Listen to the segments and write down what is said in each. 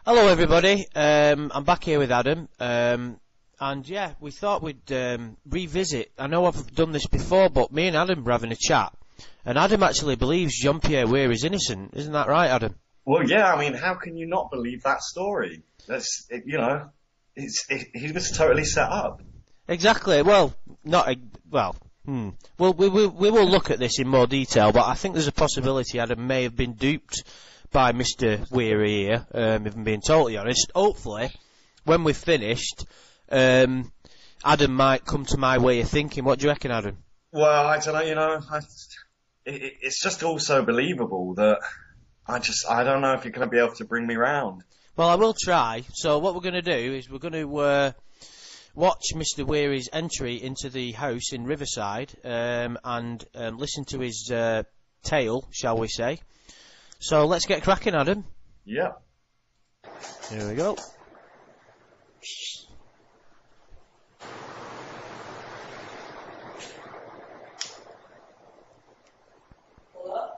Hello everybody, I'm back here with Adam, and yeah, we thought we'd revisit. I know I've done this before, but me and Adam were having a chat, and Adam actually believes Jean-Pierre Weir is innocent. Isn't that right, Adam? Well, yeah, I mean, how can you not believe that story? He was totally set up. Exactly, well, Well, we will look at this in more detail, but I think there's a possibility Adam may have been duped by Mr. Weir here, if I'm being totally honest. Hopefully, when we've finished, Adam might come to my way of thinking. What do you reckon, Adam? Well, I don't know, it's just all so believable that I don't know if you're going to be able to bring me round. Well, I will try. So what we're going to do is we're going to watch Mr. Weir's entry into the house in Riverside and listen to his tale, shall we say. So let's get cracking, Adam. Yeah. Here we go. Hello?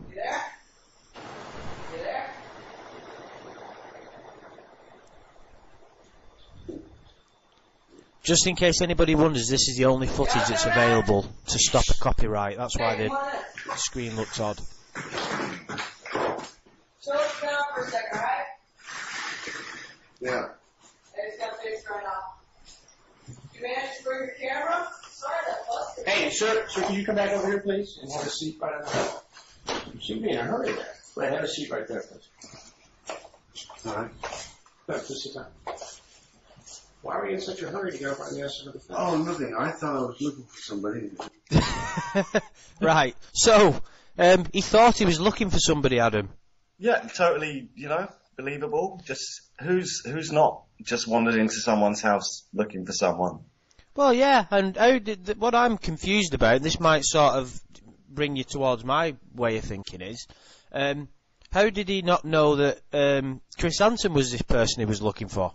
You there? You there? Just in case anybody wonders, this is the only footage that's available to stop a copyright. That's why the screen looks odd. So let's down for a second, alright? Yeah. I just got fixed right now. You managed to bring your camera? Sorry, that busted. Hey, sir, can you come back over here, please, and have a seat right on the... You seem to be in a hurry there. Right, have a seat right there, please. All right. No, just sit down. Why were you in such a hurry to get up on the other side of the fence? Oh, nothing. I thought I was looking for somebody. Right. So, he thought he was looking for somebody, Adam. Yeah, totally, believable. Just, who's not just wandered into someone's house looking for someone? Well, yeah, and what I'm confused about, this might sort of bring you towards my way of thinking is, how did he not know that Chris Hansen was this person he was looking for?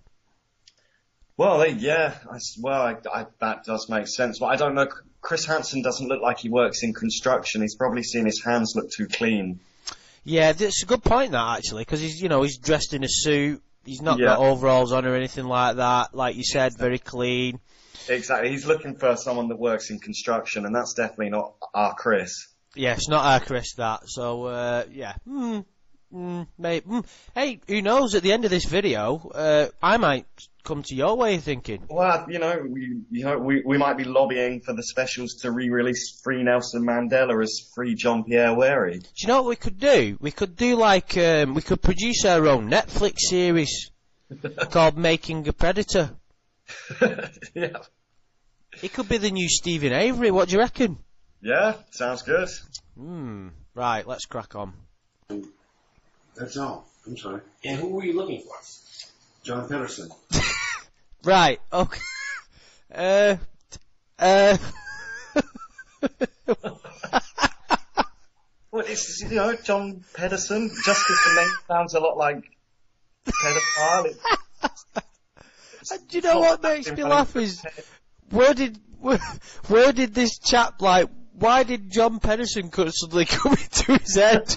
Well, that does make sense. But I don't know, Chris Hansen doesn't look like he works in construction. He's probably seen his hands look too clean. Yeah, that's a good point, that, actually, because he's dressed in a suit, he's not got overalls on or anything like that, like you said, very clean. Exactly, he's looking for someone that works in construction, and that's definitely not our Chris. Yeah, it's not our Chris, that, so, yeah. Hey, who knows, at the end of this video, I might come to your way of thinking. Well, we might be lobbying for the specials to re-release Free Nelson Mandela as Free Jean-Pierre Weir. Do you know what we could do? We could do like, we could produce our own Netflix series called Making a Predator. Yeah. It could be the new Stephen Avery, what do you reckon? Yeah, sounds good. Right, let's crack on. That's all. I'm sorry. And who were you looking for? John Pedersen. Right, okay. Well, it's, John Pedersen, just because the name sounds a lot like pedophile. Do you know what makes me laugh is, where did this chap, why did John Pedersen suddenly come into his head?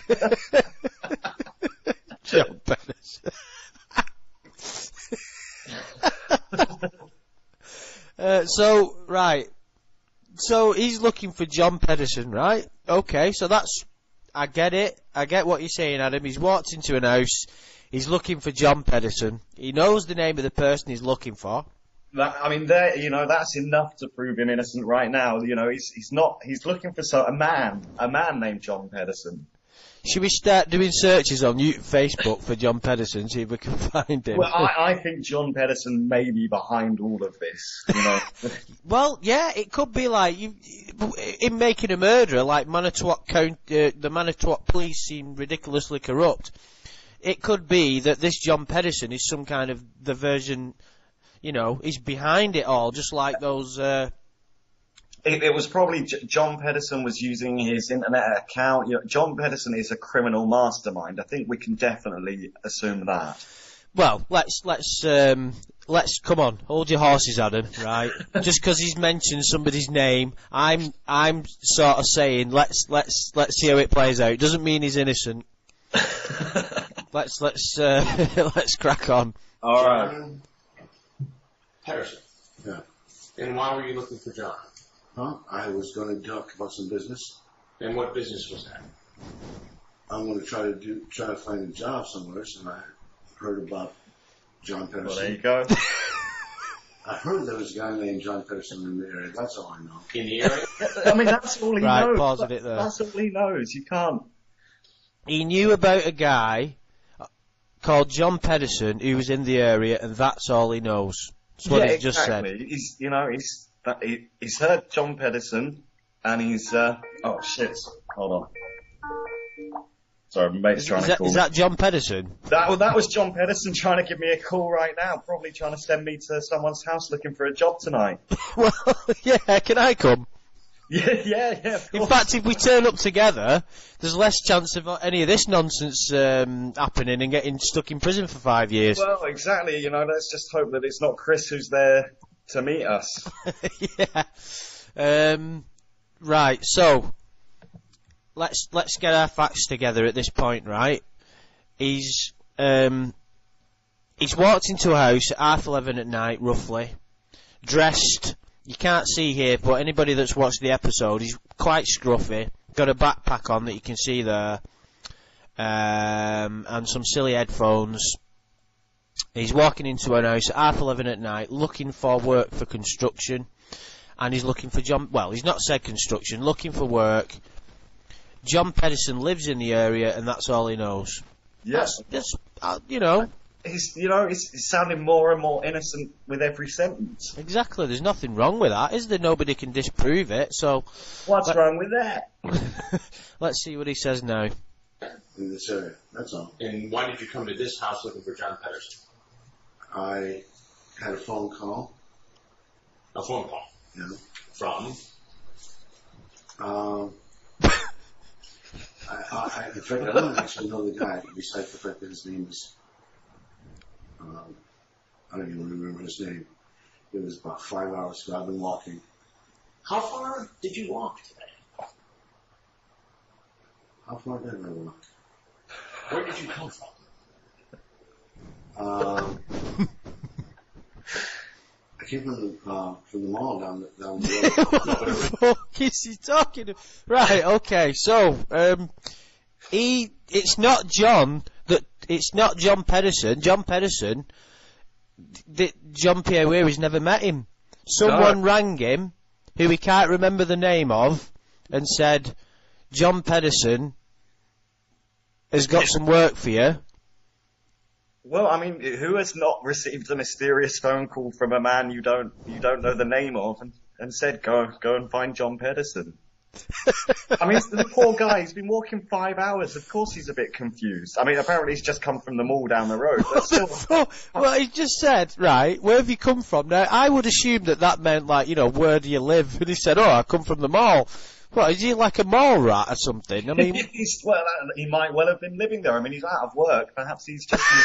John Pedersen. So he's looking for John Pedersen, right? Okay, so I get it. I get what you're saying, Adam. He's walked into an house. He's looking for John Pedersen. He knows the name of the person he's looking for. That's enough to prove him innocent right now. He's looking for a man named John Pedersen. Should we start doing searches on Facebook for John Pedersen, see if we can find him? Well, I think John Pedersen may be behind all of this, Well, yeah, it could be like, in Making a Murderer, like the Manitowoc police seem ridiculously corrupt. It could be that this John Pedersen is some kind of the version, he's behind it all, just like those... It was probably John Pedersen was using his internet account. John Pedersen is a criminal mastermind. I think we can definitely assume that. Well, let's come on, hold your horses, Adam. Right? Just because he's mentioned somebody's name, I'm sort of saying let's see how it plays out. It doesn't mean he's innocent. let's let's crack on. All right. John Pedersen. Yeah. And why were you looking for John? Huh? I was going to talk about some business. And what business was that? I'm going to try to find a job somewhere, and I heard about John Pedersen. Well, there you go. I heard there was a guy named John Pedersen in the area. That's all I know. In the area? I mean, that's all he Right, knows. pausing it there. That's all he knows. You can't. He knew about a guy called John Pedersen who was in the area, and that's all he knows. That's what he's just said. He's heard John Pedersen, and he's oh shit, hold on. Sorry, my mate's trying to call Is me. that John Pedersen? That was John Pedersen trying to give me a call right now, probably trying to send me to someone's house looking for a job tonight. Well, yeah, can I come? Yeah, of In course. fact, if we turn up together, there's less chance of any of this nonsense happening and getting stuck in prison for 5 years. Well, exactly, let's just hope that it's not Chris who's there to meet us. Yeah. Right, so let's get our facts together at this point, right? He's walked into a house at 11:30 at night, roughly, dressed. You can't see here, but anybody that's watched the episode, he's quite scruffy. Got a backpack on that you can see there, and some silly headphones. He's walking into an house at 11:30 at night, looking for work for construction, and he's looking for John. Well, he's not said construction, looking for work. John Pedersen lives in the area, and that's all he knows. Yes. That's He's sounding more and more innocent with every sentence. exactly. There's nothing wrong with that, is there? Nobody can disprove it. So What's wrong with that? let's see what he says now. In this area. That's all. And why did you come to this house looking for John Pedersen? I had a phone call. A phone call. Yeah. From? In fact, I don't actually know the guy, besides the fact that his name is, I don't even remember his name. It was about 5 hours ago. I've been walking. How far did you walk today? How far did I walk? Where did you come from? I came from the mall down the road. What the fuck is he talking about? Right, okay, so, it's not John Pedersen. John Pedersen, John Pierre Weary's never met him. Someone rang him, who he can't remember the name of, and said, John Pedersen has got some work for you. Well, I mean, who has not received a mysterious phone call from a man you don't know the name of and said, go and find John Pedersen? I mean, the poor guy, he's been walking 5 hours. Of course he's a bit confused. I mean, apparently he's just come from the mall down the road. But still, Well, he just said, right, where have you come from? Now, I would assume that meant, like, where do you live? And he said, I come from the mall. What, is he like a mall rat or something? I mean, he might well have been living there. I mean, he's out of work. Perhaps he's just in a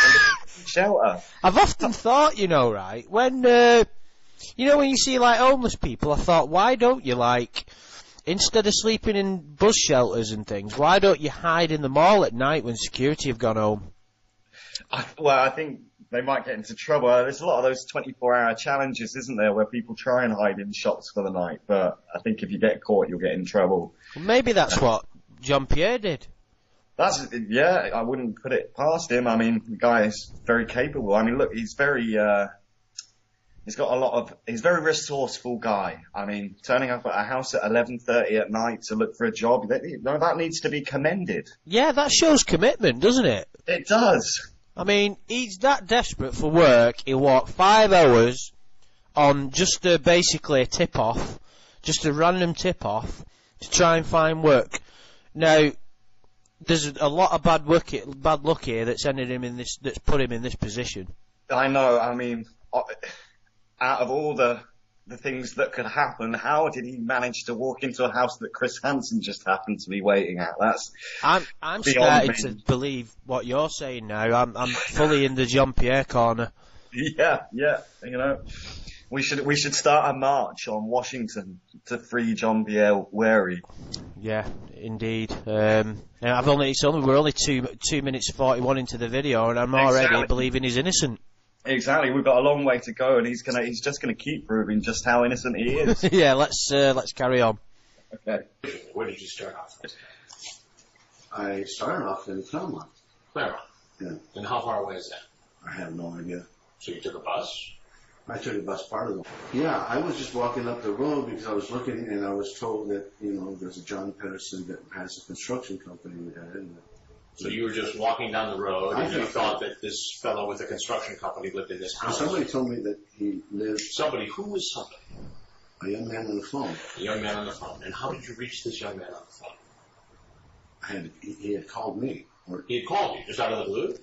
shelter. I've often thought, right, when, when you see, like, homeless people, I thought, why don't you, like, instead of sleeping in bus shelters and things, why don't you hide in the mall at night when security have gone home? I think they might get into trouble. There's a lot of those 24-hour challenges, isn't there, where people try and hide in shops for the night. But I think if you get caught, you'll get in trouble. Well, maybe that's what Jean Pierre did. I wouldn't put it past him. I mean, the guy is very capable. I mean, look, he's very very resourceful guy. I mean, turning up at a house at 11:30 at night to look for a job, that needs to be commended. Yeah, that shows commitment, doesn't it? It does. I mean, he's that desperate for work, he'll walk 5 hours on just basically a tip-off, just a random tip-off, to try and find work. Now, there's a lot of bad luck here that's put him in this position. I know, I mean, out of all the things that could happen, how did he manage to walk into a house that Chris Hansen just happened to be waiting at? I'm starting to believe what you're saying now. I'm fully in the Jean Pierre corner. Yeah, We should start a march on Washington to free John Pierre Wary. Yeah, indeed. We're only 2 minutes 41 into the video, and I'm already believing he's innocent. Exactly, we've got a long way to go, and he's just gonna keep proving just how innocent he is. Yeah, let's carry on. Okay. Where did you start off? I started off in Claremont. Claremont. Yeah. And how far away is that? I have no idea. So you took a bus? I took a bus part of the. Yeah, I was just walking up the road because I was looking and I was told that, there's a John Pedersen that has a construction company. So you were just walking down the road and you just thought that this fellow with a construction company lived in this house. Somebody told me that he lived. Somebody? Who was somebody? A young man on the phone. A young man on the phone. And how did you reach this young man on the phone? He had called me. He had called you just out of the blue?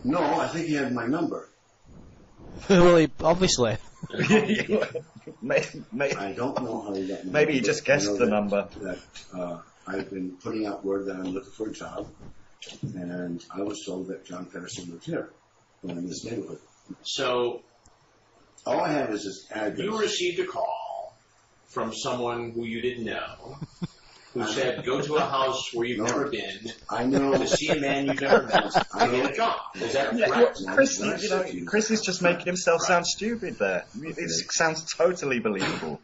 No, I think he had my number. Well, obviously. I don't know how he got my Maybe he number. just guessed the number. That I've been putting out word that I'm looking for a job, and I was told that John Pedersen lives here, in this neighborhood. So all I have is his address. you received a call from someone who you didn't know, who said, go to a house where you've never been, I know. to see a man you've never met, to get a job. Is that correct? Chris is just making himself sound stupid there. It sounds totally believable.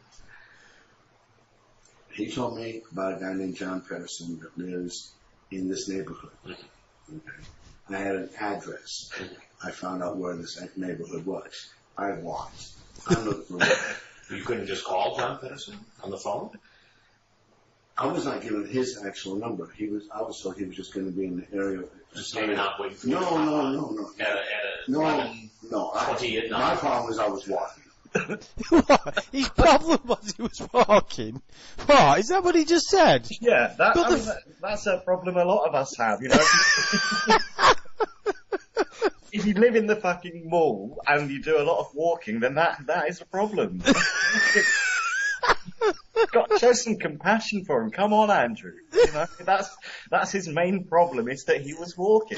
He told me about a guy named John Pedersen that lives in this neighborhood. Okay. I had an address. I found out where this neighborhood was. I walked. I'm looking for work. You couldn't just call John Pedersen on the phone? I was not given his actual number. I was told he was just going to be in the area. Just hanging out waiting for you to No. At a No. 20 at night. My problem was I was walking. What? His problem was he was walking. What? Is that what he just said? Yeah, that's a problem a lot of us have, If you live in the fucking mall and you do a lot of walking, then that is a problem. Got to show some compassion for him. Come on, Andrew. That's his main problem, is that he was walking.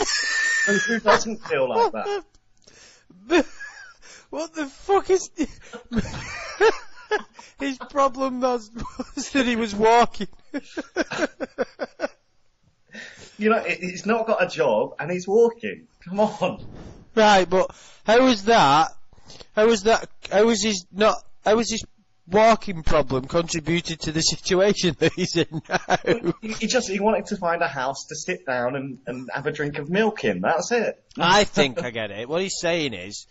And who doesn't feel like that? What the fuck is... His problem was that he was walking. He's not got a job and he's walking. Come on. Right, but how is his walking problem contributed to the situation that he's in now? He wanted to find a house to sit down and have a drink of milk in. That's it. I think I get it. What he's saying is,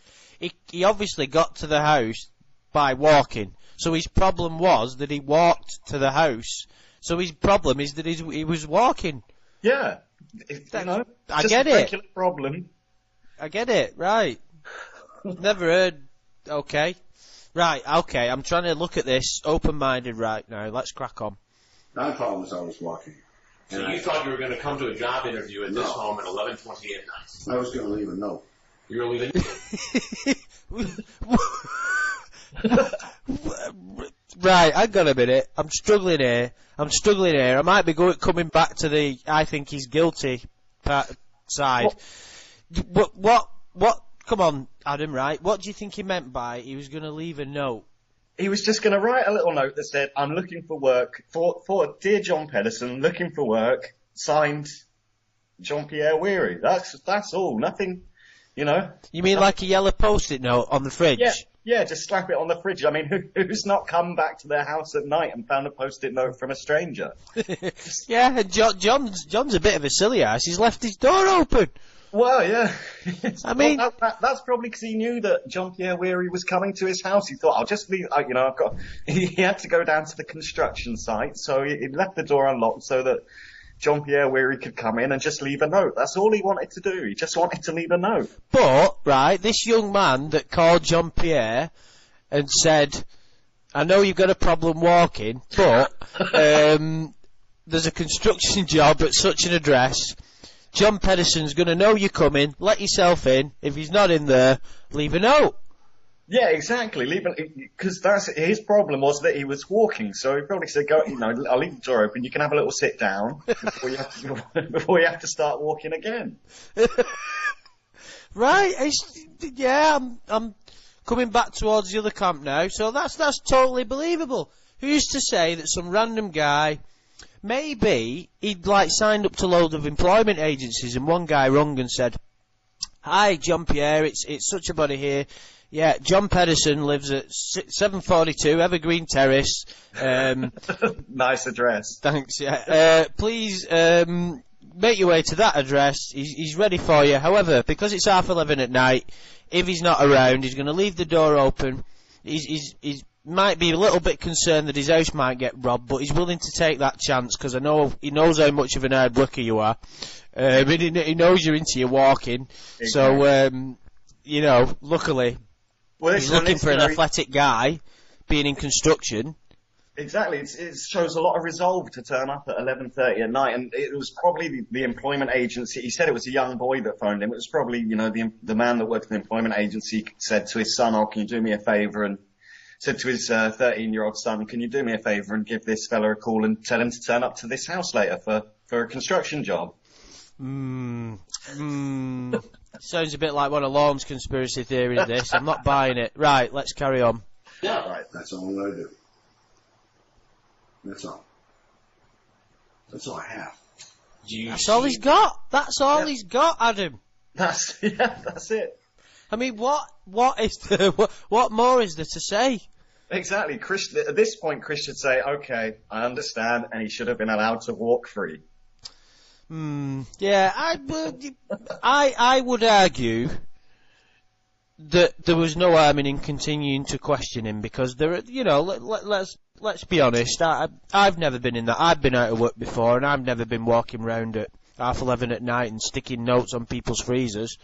he obviously got to the house by walking. So his problem was that he walked to the house. So his problem is that he was walking. Yeah. I get it. Regular problem. I get it, right. Never heard, okay. Right, okay, I'm trying to look at this open-minded right now. Let's crack on. My problem was I was walking. So you thought you were going to come to a job interview at this home at 11:20 at night? I was going to leave a note. You were leaving? Right, hang on a minute. I'm struggling here. I might be coming back to the I think he's guilty side. What? Come on, Adam, right? What do you think he meant by he was going to leave a note? He was just going to write a little note that said, I'm looking for work for dear John Pedersen, looking for work, signed John Pierre Weary. That's all. Nothing, You mean like a yellow post-it note on the fridge? Yeah, just slap it on the fridge. I mean, who's not come back to their house at night and found a post-it note from a stranger? Yeah, and John's a bit of a silly ass. He's left his door open. Well, yeah. I mean, that's probably because he knew that John Pierre Weary was coming to his house. He thought, I'll just leave. He had to go down to the construction site, so he left the door unlocked so that John Pierre Weary could come in and just leave a note. That's all he wanted to do. He just wanted to leave a note. But right, this young man that called John Pierre and said, "I know you've got a problem walking, but there's a construction job at such an address. John Pedersen's going to know you're coming. Let yourself in. If he's not in there, leave a note." Yeah, exactly. Because his problem was that he was walking. So he probably said, "Go, I'll leave the door open. You can have a little sit down before you have to start walking again." Right? I'm coming back towards the other camp now. So that's totally believable. Who's to say that some random guy, maybe he'd like signed up to loads of employment agencies, and one guy rung and said, "Hi, John Pierre, it's such a body here. Yeah, John Pedersen lives at 742 Evergreen Terrace. Nice address. Thanks, yeah. Please, make your way to that address. He's ready for you. However, because it's 11:30 at night, if he's not around, he's going to leave the door open. He's might be a little bit concerned that his house might get robbed, but he's willing to take that chance because I know he knows how much of an hard worker you are. And he knows you're into your walking. Exactly. So, you know, luckily, he's looking for an athletic guy, being in construction. Exactly, it shows a lot of resolve to turn up at 11:30 at night, and it was probably the employment agency. He said it was a young boy that phoned him. It was probably, you know, the man that worked at the employment agency said to his son, "Oh, can you do me a favour?" And said to his 13-year-old son, "Can you do me a favour and give this fella a call and tell him to turn up to this house later for a construction job?" Sounds a bit like one of Lorne's conspiracy theories, this. I'm not buying it. Right, let's carry on. Yeah, right, that's all I'm going to do. That's all. That's all I have. That's all he's got. That's all he's got, Adam. That's it. I mean, what is there, what more is there to say? Exactly. Chris, at this point, Chris should say, "Okay, I understand," and he should have been allowed to walk free. Yeah, I would argue that there was no harm in continuing to question him because there, you know, let's be honest. I've never been in that. I've been out of work before, and I've never been walking around at 11:30 at night and sticking notes on people's freezers.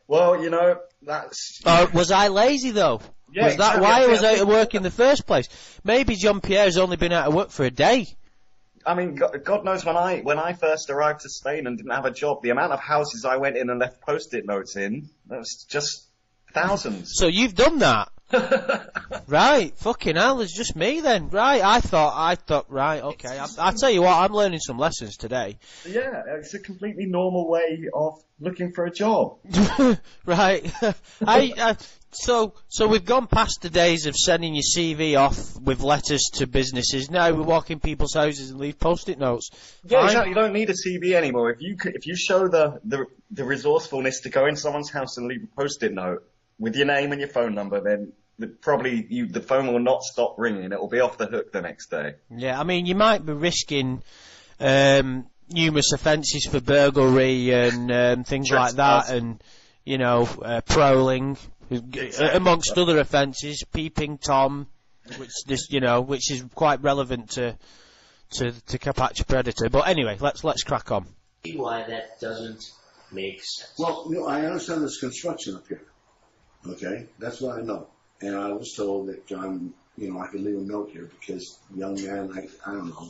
Well, you know, that's... was I lazy, though? Yeah, was that exactly. why I was out of work in the first place? Maybe John Pierre's only been out of work for a day. I mean, God knows when I first arrived to Spain and didn't have a job, the amount of houses I went in and left post-it notes in, that was just thousands. So you've done that? Right, fucking hell, it's just me then. Right, I thought, right, okay. I'll tell you what, I'm learning some lessons today. Yeah, it's a completely normal way of looking for a job. Right. So we've gone past the days of sending your CV off with letters to businesses. Now we walk in people's houses and leave post-it notes. Yeah, exactly. You don't need a CV anymore. If you show the resourcefulness to go in someone's house and leave a post-it note with your name and your phone number, then the phone will not stop ringing. It will be off the hook the next day. Yeah, I mean, you might be risking numerous offences for burglary and things like that, and you know, prowling, amongst other offences, peeping Tom, which is quite relevant to Carpaccio Predator. But anyway, let's crack on. Why that doesn't make sense? Well, you know, I understand there's construction up here. Okay, that's what I know. And I was told that John, you know, I could leave a note here because young man, like, I don't know,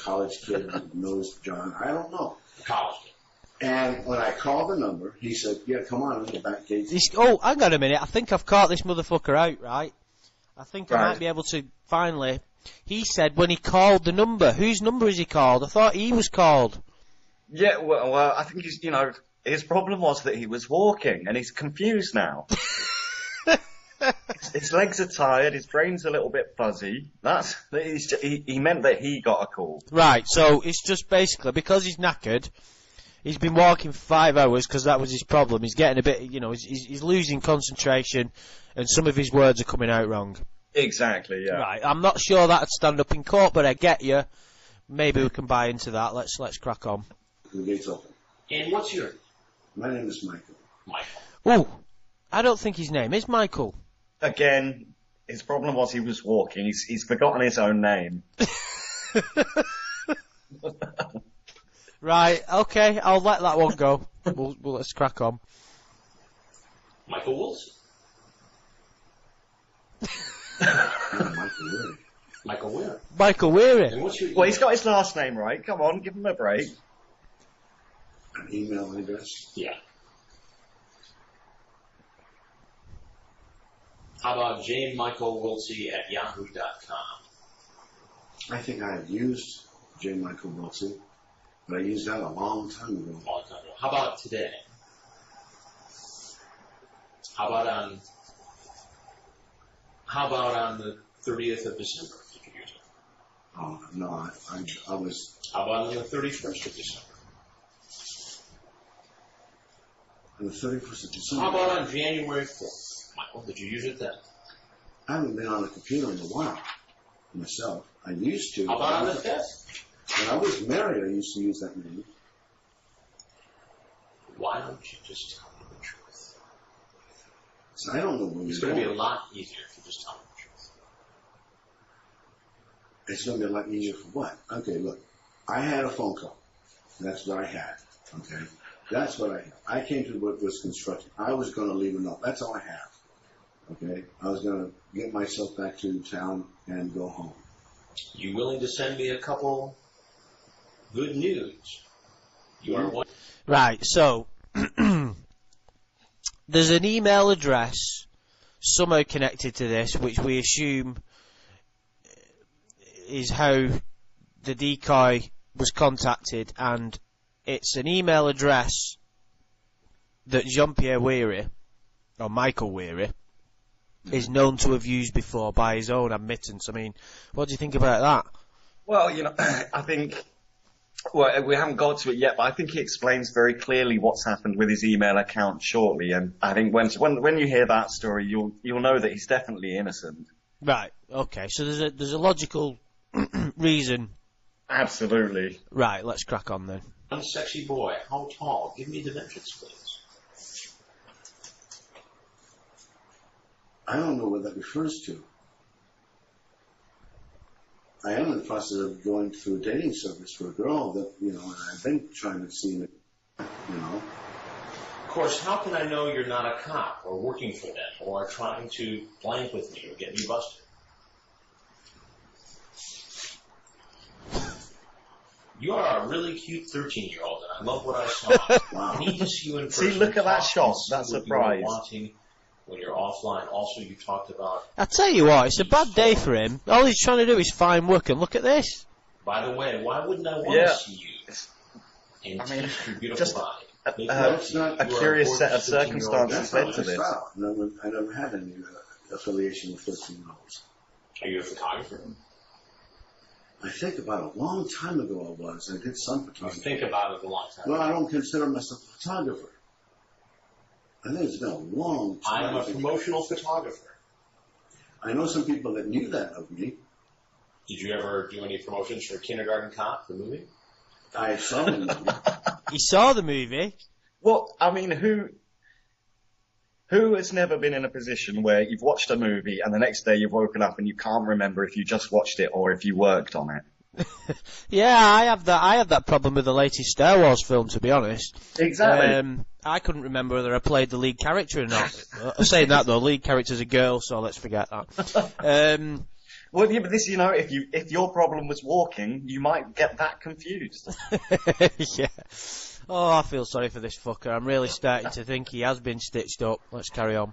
college kid knows John. I don't know. College kid. And when I called the number, he said, "Yeah, come on the back gate." Hang on a minute. I think I've caught this motherfucker out, right? I think I might be able to finally. He said when he called the number. Whose number is he called? I thought he was called. Yeah, well, I think he's, you know, his problem was that he was walking, and he's confused now. His legs are tired, his brain's a little bit fuzzy. He meant that he got a call. Right, so it's just basically because he's knackered. He's been walking for 5 hours because that was his problem. He's getting a bit, you know, he's losing concentration, and some of his words are coming out wrong. Exactly, yeah. Right, I'm not sure that'd stand up in court, but I get you. Maybe we can buy into that. Let's crack on. The gate's open. And what's your... My name is Michael. Michael. Ooh, I don't think his name is Michael. Again, his problem was he was walking. He's forgotten his own name. Right, okay, I'll let that one go. Let's crack on. Michael Wilson. Michael Weir. Michael Weary. And what's your... Well, he's got his last name right. Come on, give him a break. An email address? Yeah. How about jmichaelwilsey@yahoo.com? I think I have used J. Michael Wilson, but I used that a long time ago. How about today? How about on How about on the 30th of December? Did you use it? Oh, no, I was, How about on the 31st of December? on the 31st of December. How about on January 4th? Michael, did you use it then? I haven't been on a computer in a while myself. I used to. How about on the 5th? When I was married, I used to use that name. Why don't you just tell me the truth? So I don't know when It's you're going to be a going. lot easier if you just tell me the truth. It's going to be a lot easier for what? Okay, look. I had a phone call. That's what I had. Okay? That's what I had. I came to what was construction. I was going to leave a note. That's all I have. Okay? I was going to get myself back to town and go home. You willing to send me a couple good news? You are one. Right, so there's an email address somehow connected to this, which we assume is how the decoy was contacted, and it's an email address that Jean-Pierre Weary, or Michael Weary, is known to have used before by his own admittance. I mean, what do you think about that? Well, I think, well, we haven't got to it yet, but I think he explains very clearly what's happened with his email account shortly. And I think when you hear that story, you'll know that he's definitely innocent. Right, okay, so there's a logical reason. Absolutely. Right, let's crack on then. One sexy boy. How tall? Give me dimensions, please. I don't know what that refers to. I am in the process of going through a dating service for a girl that, and I've been trying to see it, Of course, how can I know you're not a cop or working for them or trying to blank with me or get me busted? You are a really cute 13-year-old, and I love what I saw. I need to see you in person. See, look at that Talk shot. and see That what surprise. you were wanting when you're offline. Also, you talked about. I tell you what, it's a bad day for him. All he's trying to do is find work, and look at this. By the way, why wouldn't I want Yeah. to see you and taste your beautiful just body? Make that's you not a you are curious set of 14-year-old. circumstances That's not led to my this. style. I never had any affiliation with 13-year-olds. Are you a photographer? I think about a long time ago I was. I did some You photography. think about it a long time. Well, I don't consider myself a photographer. I think it's been a long time. I'm a promotional photographer. I know some people that knew that of me. Did you ever do any promotions for Kindergarten Cop, the movie? I saw them. He saw the movie. Well, I mean, who has never been in a position where you've watched a movie and the next day you've woken up and you can't remember if you just watched it or if you worked on it? Yeah, I have that problem with the latest Star Wars film, to be honest. Exactly. I couldn't remember whether I played the lead character or not. Saying that though, lead character's a girl, so let's forget that. Well, yeah, but this, if your problem was walking, you might get that confused. Yeah. Oh, I feel sorry for this fucker. I'm really starting to think he has been stitched up. Let's carry on.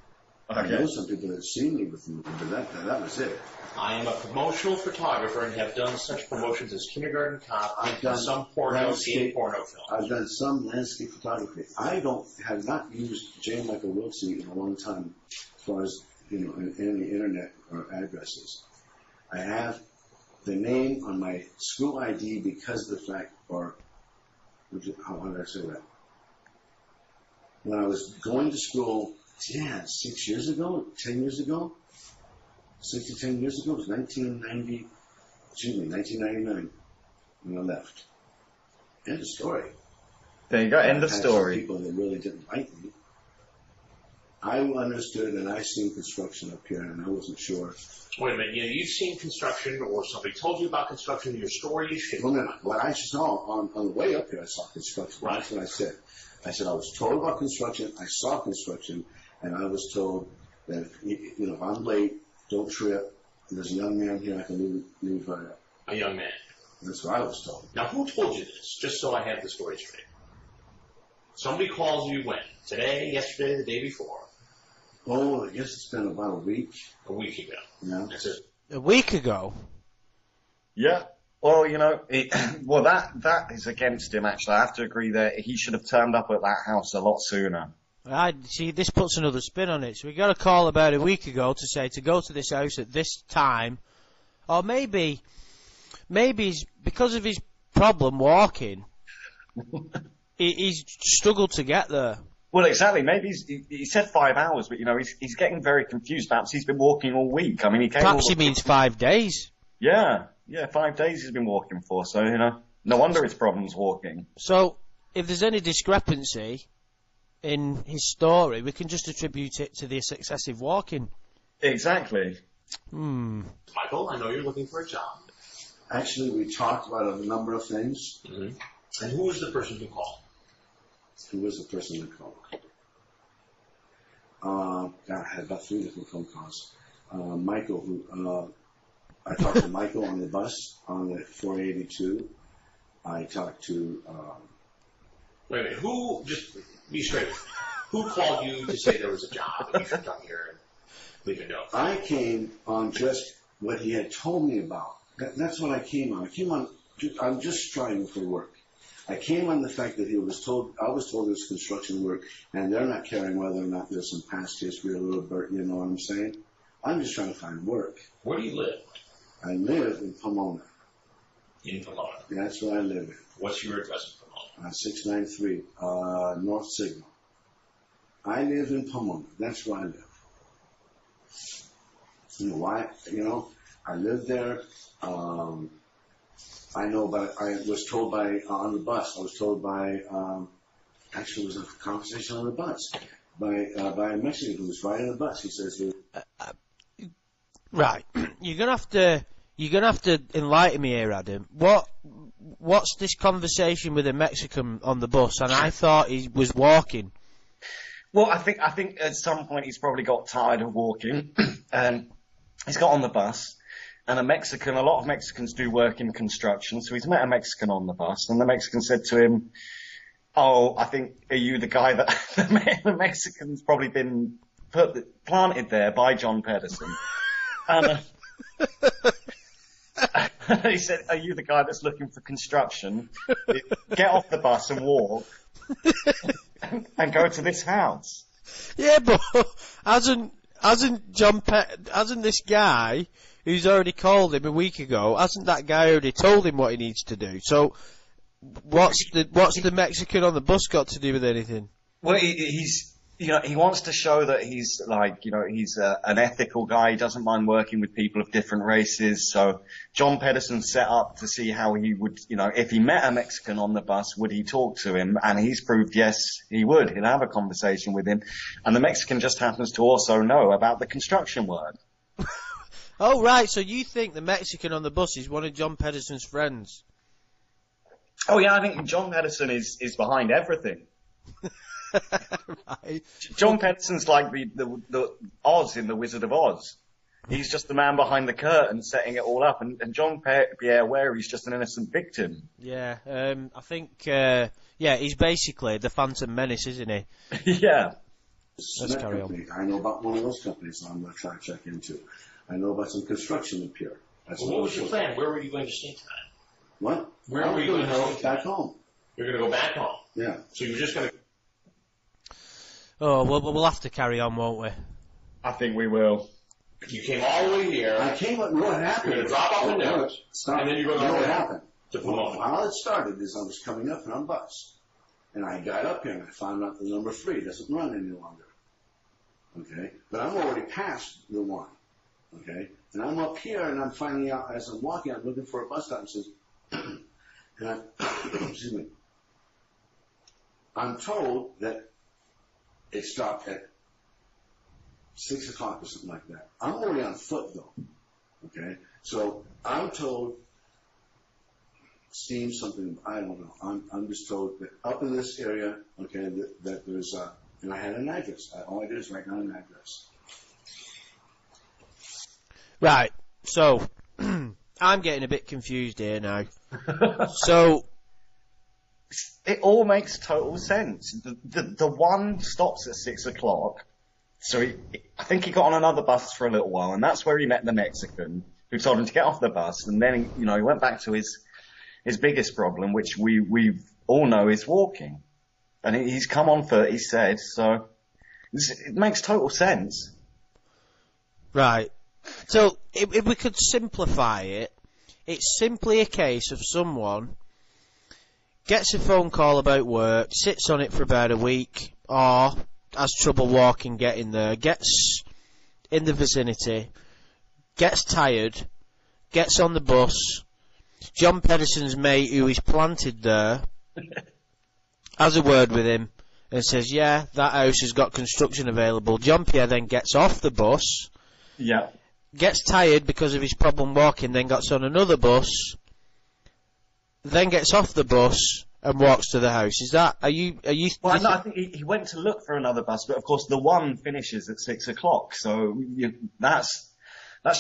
I know some people that have seen me with them, but that was it. I am a promotional photographer and have done such promotions as Kindergarten Cop I've and done some porno, gay porno films. I've done some landscape photography. I have not used J. Michael Wiltsey in a long time as far as, in any internet or addresses. I have the name on my school ID because of the fact, how did I say that? When I was going to school, 6 years ago, 10 years ago, 6 to 10 years ago, it was 1999 when I left. End of story. There you go, end of I had story. some people that really didn't like me. I understood and I seen construction up here and I wasn't sure. Wait a minute, you've seen construction or somebody told you about construction in your story, you should. Well, no, what I saw on the way up here, I saw construction. Right. That's what I said. I said I was told about construction, I saw construction, and I was told that if I'm late, don't trip. There's a young man here I can leave A young man. That's what I was told. Now, who told you this? Just so I have the story straight. Somebody calls you when? Today, yesterday, the day before? Oh, I guess it's been about a week. A week ago. Yeah. That's it. A week ago? Yeah. Well, that is against him, actually. I have to agree that he should have turned up at that house a lot sooner. I see. This puts another spin on it. So we got a call about a week ago to say to go to this house at this time, or maybe he's, because of his problem walking, he's struggled to get there. Well, exactly. Maybe he said 5 hours, but he's getting very confused. Perhaps he's been walking all week. I mean, Perhaps he means 5 days. Yeah, 5 days he's been walking for. So no wonder his problem's walking. So if there's any discrepancy in his story, we can just attribute it to this excessive walking. Exactly. Michael, I know you're looking for a job. Actually, we talked about a number of things. Mm-hmm. And who was the person who called? Who was the person that called? I had about 3 different phone calls. Michael, I talked to Michael on the bus on the 482. I talked to. Wait a minute. Who? Just be straight. Who called you to say there was a job and you should come here and leave a note? I came on just what he had told me about. That's what I came on. I'm just striving for work. I came on the fact that I was told there's construction work, and they're not caring whether or not there's some past history a little bit, you know what I'm saying? I'm just trying to find work. Where do you live? I live in Pomona. In Pomona. That's where I live in. What's your address in Pomona? 693 North Signal. I live in Pomona. That's where I live. You know why? I live there. I know, but I was told on the bus. I was told by, actually, it was a conversation on the bus by a Mexican who was riding the bus. He says, "Right, you're gonna have to enlighten me here, Adam. What's this conversation with a Mexican on the bus?" And I thought he was walking. Well, I think at some point he's probably got tired of walking, and he's got on the bus. And a lot of Mexicans do work in construction, so he's met a Mexican on the bus, and the Mexican said to him, "Oh, are you the guy that," the Mexican's probably been planted there by John Pedersen. And he said, "Are you the guy that's looking for construction? Get off the bus and walk, and go to this house." Yeah, but hasn't this guy who's already called him a week ago, hasn't that guy already told him what he needs to do? So what's the Mexican on the bus got to do with anything? Well, he wants to show that he's he's an ethical guy. He doesn't mind working with people of different races. So John Pedersen set up to see how he would, if he met a Mexican on the bus, would he talk to him? And he's proved yes, he would. He'll have a conversation with him. And the Mexican just happens to also know about the construction work. Oh, right, so you think the Mexican on the bus is one of John Pedersen's friends? Oh, yeah, I think John Pedersen is behind everything. Right. John Pedersen's like the Oz in The Wizard of Oz. He's just the man behind the curtain setting it all up, and John Pierre Ware's just an innocent victim. Yeah, I think, he's basically the Phantom Menace, isn't he? Yeah. Let's carry on. I know about one of those companies I'm going to try to check into. I know about some construction up here. What was your plan? Where were you going to stay tonight? What? Where were you going to go back home? You're going to go back home? Yeah. So you're just going to... Oh, we'll have to carry on, won't we? I think we will. You came all the way here. I came up, what happened? You're going to drop off the note, and then you're going to go what happened? To Pomona. How it started is I was coming up on a bus. And I got up here and I found out the number 3 doesn't run any longer. Okay? But I'm already past the 1. Okay? And I'm up here and I'm finding out as I'm walking, I'm looking for a bus stop and says, and excuse me. I'm told that it stopped at 6 o'clock or something like that. I'm already on foot though. Okay? So I'm told steam something, I don't know. I'm just told that up in this area, okay, that there's and I had an address. All I did is write down an address. Right, so I'm getting a bit confused here now. So it all makes total sense. The one stops at 6 o'clock, so I think he got on another bus for a little while, and that's where he met the Mexican who told him to get off the bus, and then he went back to his biggest problem, which we all know is walking. And he's come on foot, he said, so It makes total sense. Right. So, if we could simplify it, it's simply a case of someone gets a phone call about work, sits on it for about a week, or has trouble walking, getting there, gets in the vicinity, gets tired, gets on the bus. John Pedersen's mate, who is planted there, has a word with him and says, yeah, that house has got construction available. Jean-Pierre then gets off the bus, Yeah. gets tired because of his problem walking, then gets on another bus, then gets off the bus and walks to the house. Is that, are you? Well, no, I think he went to look for another bus, but of course the one finishes at 6 o'clock, so that's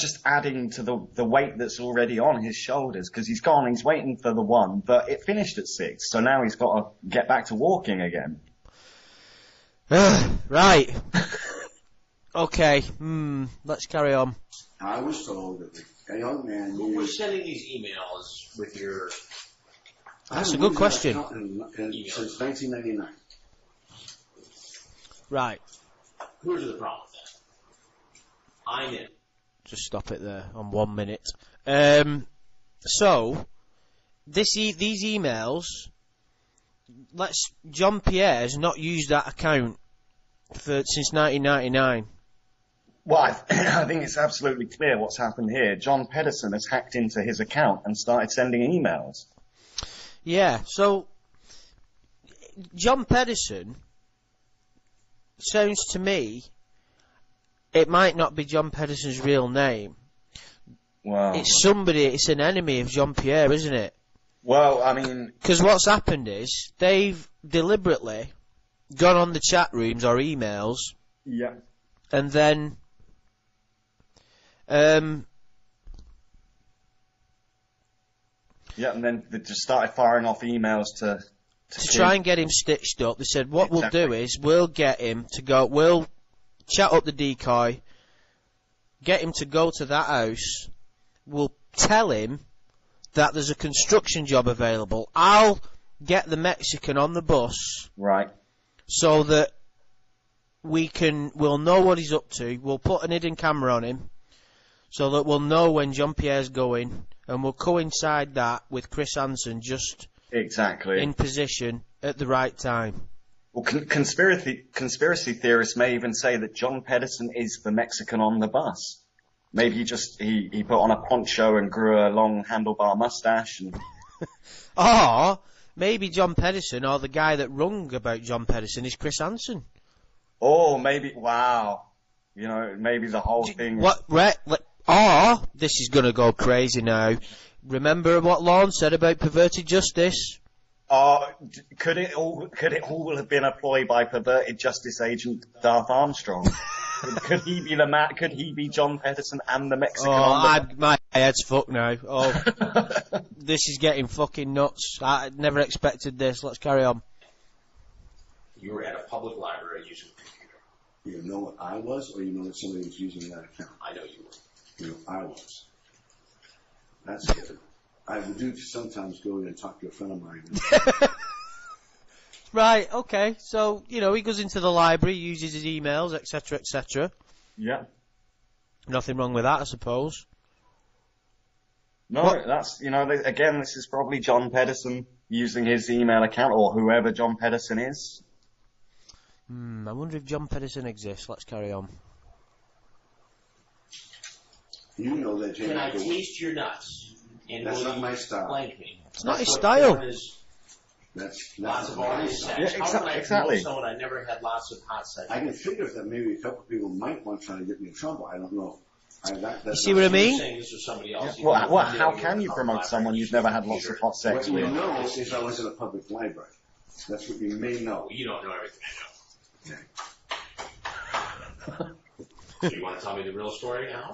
just adding to the weight that's already on his shoulders, because he's waiting for the one, but it finished at 6, so now he's got to get back to walking again. Right. Okay, let's carry on. I was told that a young man Who was used... sending these emails with your... That's a good question. Since 1999. Right. Here's the problem with that. I'm in. Just stop it there on 1 minute. So, these emails, John Pierre's not used that account since 1999. Well, I think it's absolutely clear what's happened here. John Pedersen has hacked into his account and started sending emails. Yeah, so John Pedersen sounds to me, it might not be John Pedersen's real name. Wow. It's an enemy of Jean-Pierre, isn't it? Well, I mean... Because what's happened is, they've deliberately gone on the chat rooms or emails, Yeah. and then Yeah, and then they just started firing off emails to try and get him stitched up. They said, what we'll do is, we'll get him to go, we'll chat up the decoy, get him to go to that house, we'll tell him that there's a construction job available. I'll get the Mexican on the bus, Right. so that we'll know what he's up to. We'll put an hidden camera on him, so that we'll know when Jean-Pierre's going, and we'll coincide that with Chris Hansen just Exactly. in position at the right time. Well, conspiracy theorists may even say that John Pedersen is the Mexican on the bus. Maybe he put on a poncho and grew a long handlebar mustache. And... Or maybe John Pedersen, or the guy that rung about John Pedersen, is Chris Hansen. Oh, maybe, wow. You know, maybe the whole thing... Or, this is going to go crazy now, remember what Lorne said about perverted justice? Could it all have been a ploy by perverted justice agent Darth Armstrong? Could he be John Pedersen and the Mexican on the... My head's fucked now. Oh, this is getting fucking nuts. I never expected this. Let's carry on. You were at a public library using a computer. You know what I was, or you know that somebody was using that account? I know you were. You know, I was. That's different. I do sometimes go in and talk to a friend of mine. Right, okay. So, he goes into the library, uses his emails, etc., etc. Yeah. Nothing wrong with that, I suppose. No, that's, again, this is probably John Pedersen using his email account, or whoever John Pedersen is. I wonder if John Pedersen exists. Let's carry on. You know that James... Can I taste your nuts? And That's will not you my style. blank me? It's not his what style. porn is. That's Lots of my oral style. sex. Yeah, How can I exactly. promote someone I never had lots of hot sex? I can figure that maybe a couple of people might want to try to get me in trouble. I don't know. You see what I mean? Saying this was somebody else. Well, how can you promote someone you've never had lots of hot sex What you with? know is I was in a public library. That's what you may know. Well, you don't know everything I know. So you want to tell me the real story now?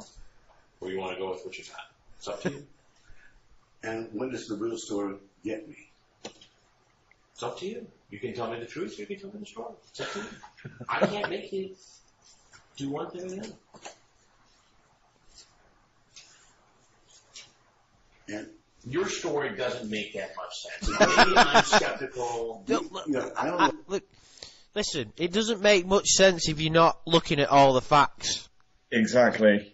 Or you want to go with what you got? It's up to you. And when does the real story get me? It's up to you. You can tell me the truth, or you can tell me the story. It's up to you. I can't make you do one thing or the other. And Your story doesn't make that much sense. Maybe I'm skeptical. I don't know. Look, Listen, it doesn't make much sense if you're not looking at all the facts. Exactly.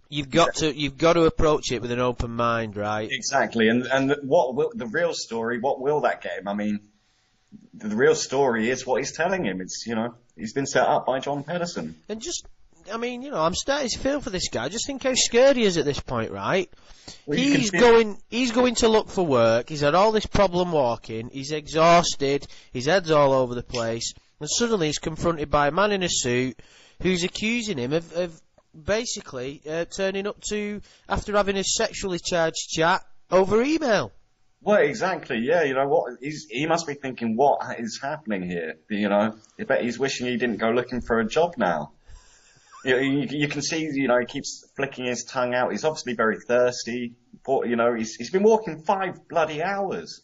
You've got to approach it with an open mind, right? Exactly. And what will the real story? What will that get him? I mean, the real story is what he's telling him. It's, you know, he's been set up by John Pedersen. And just, I mean, you know, I'm starting to feel for this guy. Just think how scared he is at this point, right? Well, He's going to look for work. He's had all this problem walking. He's exhausted. His head's all over the place. And suddenly he's confronted by a man in a suit who's accusing him of basically turning up to, after having a sexually charged chat over email. Well, exactly. Yeah, you know what? He must be thinking, what is happening here? You know, I bet he's wishing he didn't go looking for a job now. You can see, you know, he keeps flicking his tongue out. He's obviously very thirsty. You know, he's been walking 5 bloody hours.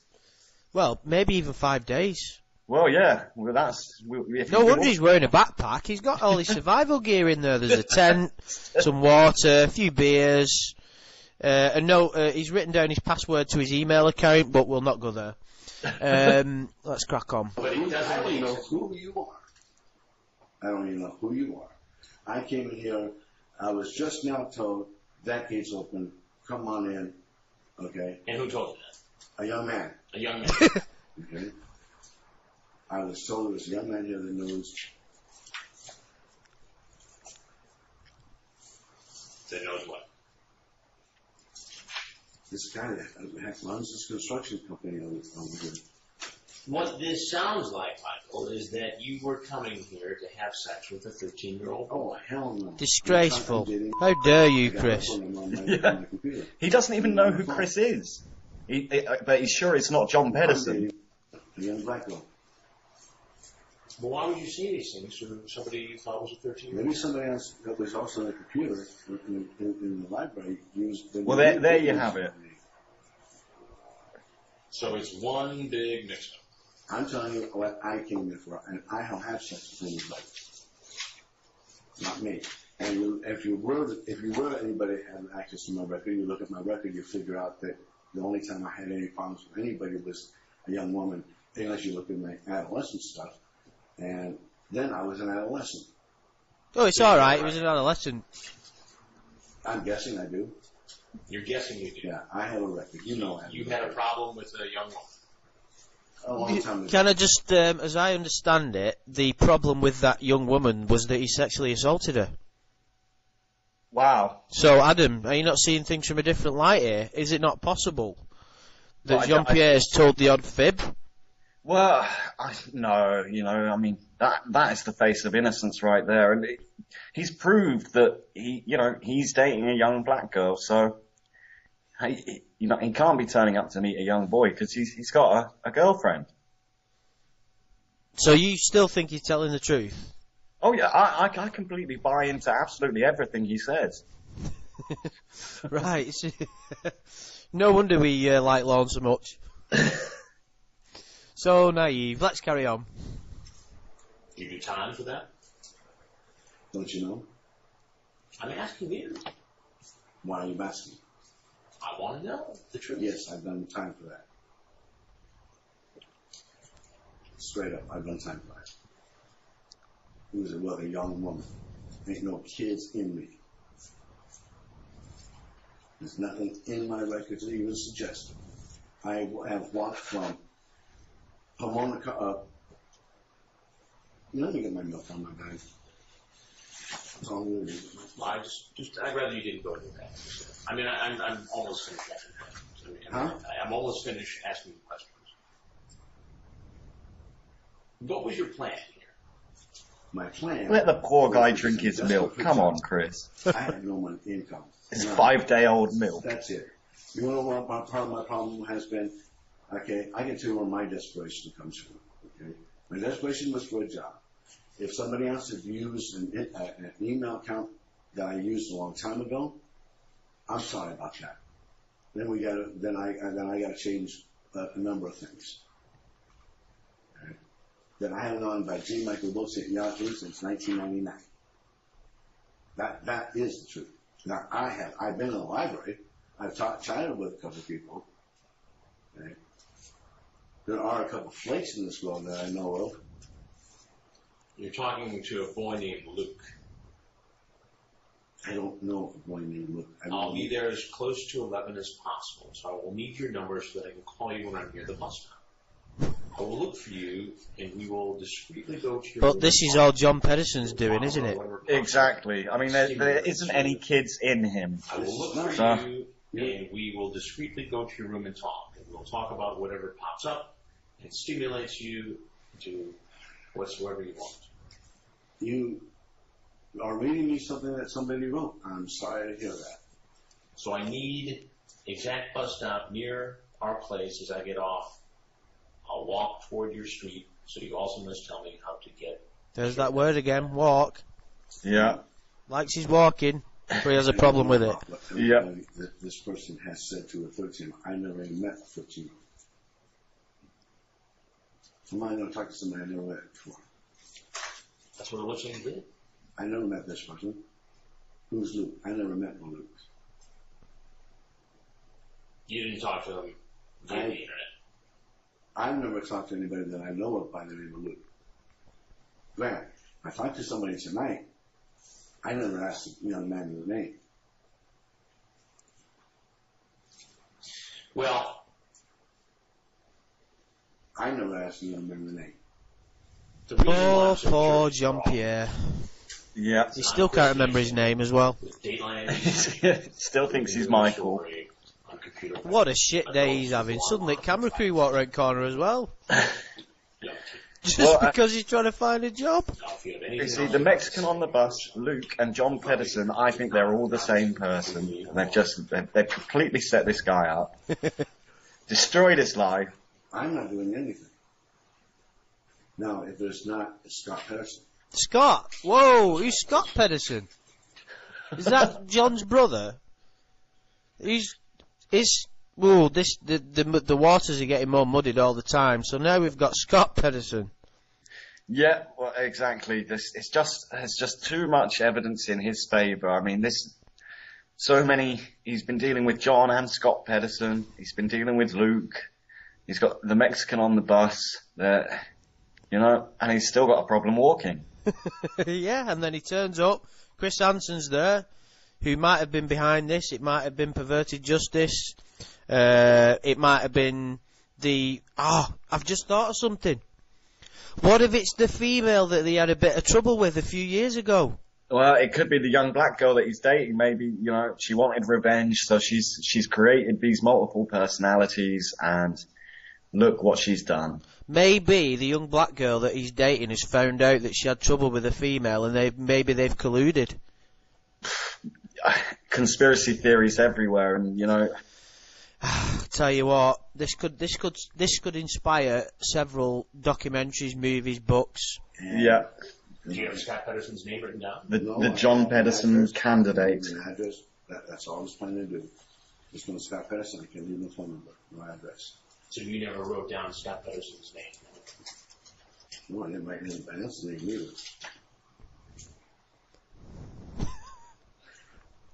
Well, maybe even 5 days. Well, yeah. Well, No wonder he's wearing a backpack. He's got all his survival gear in there. There's a tent, some water, a few beers, a note. He's written down his password to his email account, but we'll not go there. Let's crack on. But I don't even know who you are. I don't even know who you are. I came in here, I was just now told that gate's open, come on in, okay? And who told you that? A young man, A young man. okay? I was told there was a young man here in the news. That knows what? This guy that runs this construction company over here. What this sounds like, Michael, is that you were coming here to have sex with a 13-year-old boy. Oh, hell no. Disgraceful. How dare you, Chris? Yeah. He doesn't even know who Chris is. But he's sure it's not John Pedersen. A young black girl. Well, why would you say these things to somebody you thought was a 13-year-old? Maybe somebody else that was also on the computer in the library used. Well, there you have it. So it's one big mix-up. I'm telling you what I came here for, and I don't have sex with anybody. Not me. And if you were anybody had access to my record, you look at my record, you figure out that the only time I had any problems with anybody was a young woman, unless you look at my adolescent stuff. And then I was an adolescent. Oh, it's alright, he was an adolescent. I'm guessing I do. You're guessing you do. Yeah, I have a record. You know I have. You had a problem with a young woman. A long time ago. Can I just, as I understand it, the problem with that young woman was that he sexually assaulted her. Wow. So, Adam, are you not seeing things from a different light here? Is it not possible that Well, Jean-Pierre has told the odd fib? Well, no, you know, I mean, that is the face of innocence right there. And he's proved that he's dating a young black girl, so, he can't be turning up to meet a young boy because he's got a girlfriend. So you still think he's telling the truth? Oh yeah, I completely buy into absolutely everything he says. Right. No wonder we like Lorne so much. So naive. Let's carry on. Give you time for that? Don't you know? I'm asking you. Why are you asking? I want to know the truth. Yes, I've done time for that. Straight up, I've done time for that. He was a young woman. Ain't no kids in me. There's nothing in my record to even suggest. I have walked from Pomona. Let me get my milk on my bag. That's all I'm gonna do. Well, I'd rather you didn't go into that. I mean, I'm almost finished asking questions. I'm almost finished asking you questions. What was your plan here? My plan. Let the poor guy drink his milk. Come on, Chris. I have no money income. It's None. 5-day-old milk. That's it. You want to know what part of my problem has been? Okay, I can tell you where my desperation comes from. Okay, my desperation was for a job. If somebody else had used an email account that I used a long time ago, I'm sorry about that. Then I got to change a number of things. Okay. That I haven't gone by G. Michael Wilson at Yahoo since 1999. That is the truth. Now I've been in the library. I've chatted with a couple of people. Okay. There are a couple of flakes in this world that I know of. You're talking to a boy named Luke. I don't know a boy named Luke. I'll be there as close to 11 as possible, so I will need your number so that I can call you when I'm near the bus stop. I will look for you, and we will discreetly go to your room. But this is all John Pedersen's doing, isn't it? Exactly. I mean, there isn't any kids in him. I will look for you, and we will discreetly go to your room and talk. And we'll talk about whatever pops up and stimulates you to whatsoever you want. You are reading me something that somebody wrote. I'm sorry to hear that. So I need exact bus stop near our place as I get off. I'll walk toward your street, so you also must tell me how to get. There's that word again, walk. Yeah. Likes he's walking, but he has a problem with it. Yeah. This person has said to a 13. I never even met a 13. I'm not going to talk to somebody I never met before. That's what it looks like you did. I never met this person. Who's Luke? I never met no Luke. You didn't talk to him via the internet. I've never talked to anybody that I know of by the name of Luke. Grant, I talked to somebody tonight. I never asked the young man his name. Well, I never asked the young man the name. the reason why I'm so Poor curious Jean-Pierre. Yeah. He still can't remember his name as well. with Dateline, Still thinks he's Michael. on computer. What a shit day he's having. Suddenly camera crew walk around corner as well. Just Well, because he's trying to find a job. You see, the Mexican on the bus, Luke, and John Pedersen, I think they're all the same person. They've completely set this guy up, destroyed his life. I'm not doing anything. Now, if there's not Scott Pedersen. Scott? Whoa, who's Scott Pedersen? Is that John's brother? The waters are getting more muddied all the time, so now we've got Scott Pedersen. Yeah, well, exactly. There's just too much evidence in his favour. I mean, he's been dealing with John and Scott Pedersen. He's been dealing with Luke. He's got the Mexican on the bus, and he's still got a problem walking. Yeah, and then he turns up. Chris Hansen's there, who might have been behind this. It might have been perverted justice. It might have been I've just thought of something. What if it's the female that he had a bit of trouble with a few years ago? Well, it could be the young black girl that he's dating. Maybe, she wanted revenge, so she's created these multiple personalities, and look what she's done. Maybe the young black girl that he's dating has found out that she had trouble with a female, and maybe they've colluded. Conspiracy theories everywhere, and Tell you what, this could inspire several documentaries, movies, books. Yeah. Do you have Scott Pedersen's name written down? The John Pedersen candidate. Address. That's all I was planning to do. Just going to Scott Pedersen. I can leave no phone number, no address. So you never wrote down Scott Pedersen's name? No, I didn't write anybody else's name either.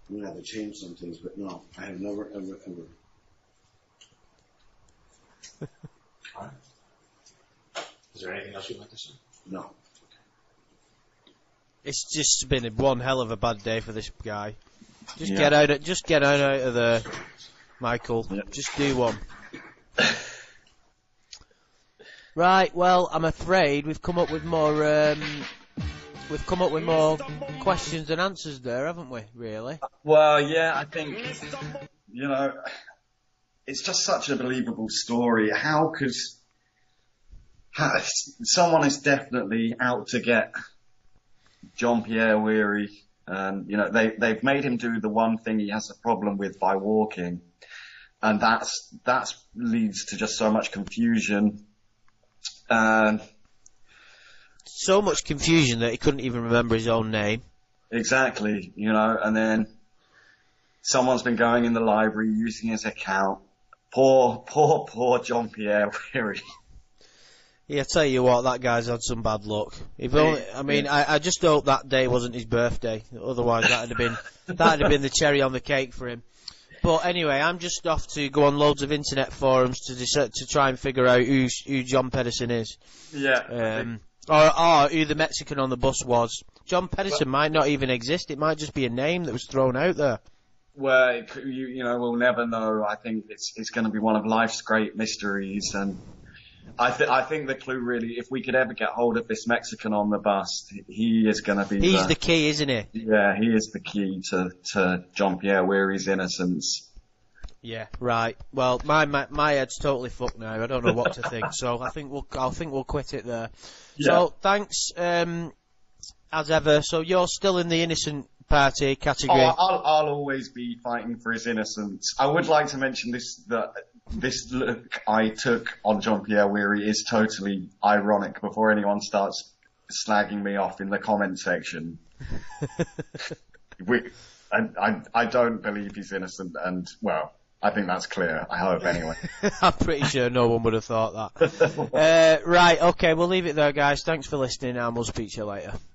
I'm going to have to change some things, but no, I have never, ever, ever. Is there anything else you'd like to say? No. It's just been one hell of a bad day for this guy. Just Yeah. get out of there, Michael. Yep. Just do one. Right. Well, I'm afraid we've come up with more. Questions and answers there, haven't we? Really? Well, yeah, I think, it's just such a believable story. Someone is definitely out to get Jean-Pierre Weary, and, they've made him do the one thing he has a problem with by walking, and that's leads to just so much confusion. So much confusion that he couldn't even remember his own name. Exactly, and then someone's been going in the library using his account. Poor Jean-Pierre Weary. Yeah, I tell you what, that guy's had some bad luck. I just hope that day wasn't his birthday. Otherwise, that'd have been the cherry on the cake for him. But anyway, I'm just off to go on loads of internet forums to try and figure out who John Pedersen is. Yeah. Or who the Mexican on the bus was. John Pedersen might not even exist. It might just be a name that was thrown out there. Well, you know, we'll never know. I think it's going to be one of life's great mysteries, and I think the clue really, if we could ever get hold of this Mexican on the bus, he is going to be. He's the key, isn't he? Yeah, he is the key to Jean-Pierre Weary's innocence. Yeah, right. Well, my head's totally fucked now. I don't know what to think. So I think we'll quit it there. Yeah. So thanks, as ever. So you're still in the innocent party category. I'll always be fighting for his innocence. I would like to mention that this look I took on Jean-Pierre Weary is totally ironic before anyone starts slagging me off in the comment section. I don't believe he's innocent, and, well, I think that's clear. I hope, anyway. I'm pretty sure no one would have thought that. Right, okay, we'll leave it there, guys. Thanks for listening, and we'll speak to you later.